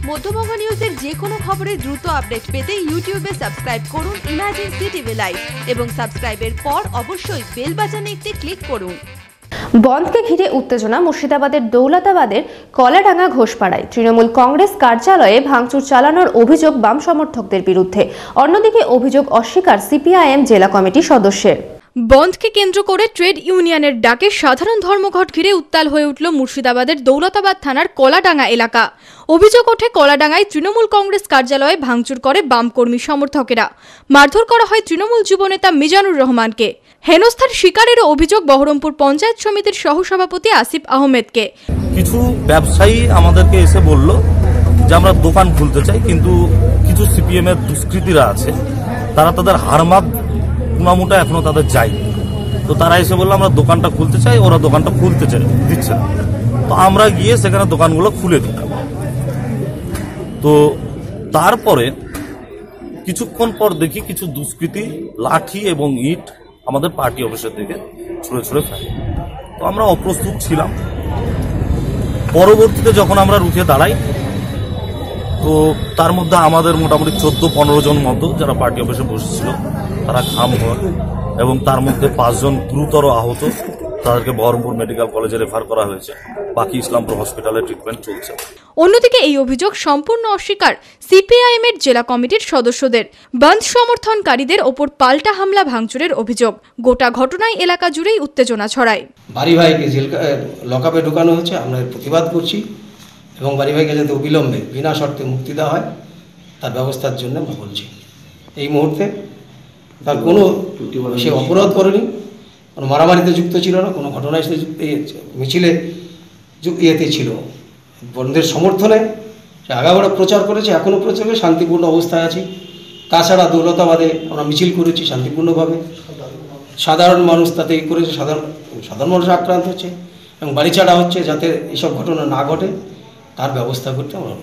মধ্যবঙ্গ নিউজের যে কোনো খবরের দ্রুত আপডেট পেতে ইউটিউবে সাবস্ক্রাইব করুন ইমার্জেন্সি টিভি লাইভ এবং সাবস্ক্রাইবের পর অবশ্যই বেল বাটনে একটি ক্লিক করুন। বন্ধকে ঘিরে উত্তেজনা মুর্শিদাবাদের দৌলতাবাদের কলাডাঙ্গা ঘোষপাড়ায় তৃণমূল কংগ্রেস কার্যালয়ে ভাঙচুর চালানোর অভিযোগ বাম সমর্থকদের বিরুদ্ধে। অন্যদিকে অভিযোগ অস্বীকার সিপিআইএম জেলা কমিটি সদস্যের। বন্ধকে কেন্দ্র করে ট্রেড ইউনিয়নের ডাকে সাধারণ ধর্মঘট ঘিরে উত্তাল হয়ে উঠল মুর্শিদাবাদের দৌলতাবাদ থানার কলাডাঙ্গা এলাকা। অভিযোগ ওঠে কলাডাঙ্গায় তৃণমূল কংগ্রেস কার্যালয়ে ভাঙচুর করে বাম কর্মী সমর্থকেরা। মারধর করা হয় তৃণমূল যুবনেতা মিজানুর রহমানকে। হেনস্থার শিকারেরও অভিযোগ বহরমপুর পঞ্চায়েত সমিতির সহসভাপতি আসিফ আহমেদকে। কিছু ব্যবসায়ী আমাদেরকে এসে বলল যে আমরা দোকান খুলতে চাই, কিন্তু কিছু সিপিএম এর দুষ্কৃতীরা আছে, তারা তাদের হারমাত কুনামুটা এখনো তাদের যায়নি। তো তারা এসে বললো আমরা দোকানটা খুলতে চাই, ওরা দোকানটা খুলতে চাই দিচ্ছে না। তো আমরা গিয়ে সেখানে দোকানগুলো খুলে দিলাম। তো তারপরে কিছুক্ষণ পর দেখি কিছু দুষ্কৃতী লাঠি এবং ইট আমাদের পার্টি অফিসের দিকে ছুঁড়ে ছুঁড়ে ফেলে। তো আমরা অপ্রস্তুত ছিলাম। পরবর্তীতে যখন আমরা রুখে দাঁড়াই, তো তার মধ্যে আমাদের মোটামুটি 14-15 জন মতো যারা পার্টি অফিসে বসেছিল তারা ঘাম হয় এবং তার মধ্যে 5 জন গুরুতর আহত। তাদেরকে বহরমপুর মেডিকেল কলেজে রেফার করা হয়েছে, বাকি ইসলামপুর হসপিটালে ট্রিটমেন্ট চলছে। অন্যদিকে এই অভিযোগ সম্পূর্ণ অস্বীকার সিপিআইএম এর জেলা কমিটির সদস্যদের। বন্ধ সমর্থনকারীদের ওপর পাল্টা হামলা ভাঙচুরের অভিযোগ। গোটা ঘটনায় এলাকা জুড়েই উত্তেজনা ছড়ায়। বাড়ি ভাইকে জেল লকআপে ঢুকানো হচ্ছে, আমরা প্রতিবাদ করছি এবং বাড়ি ভাইকে যাতে অবিলম্বে বিনা শর্তে মুক্তি দেওয়া হয় তার ব্যবস্থার জন্য আমরা বলছি। এই মুহূর্তে তার কোনো সে অপরাধ করেনি, কোনো মারামারিতে যুক্ত ছিল না, কোনো ঘটনায় সে মিছিলে ইয়েতে ছিল। বন্ধের সমর্থনে সে আগাগোড়া প্রচার করেছে, এখনও প্রচার করে শান্তিপূর্ণ অবস্থায় আছি। তাছাড়া দৌলতাবাদে আমরা মিছিল করেছি শান্তিপূর্ণভাবে, সাধারণ মানুষ তাতে করেছে, সাধারণ মানুষ আক্রান্ত হচ্ছে এবং বাড়ি ছাড়া হচ্ছে। যাতে এইসব ঘটনা না ঘটে তার ব্যবস্থা করতে আমরা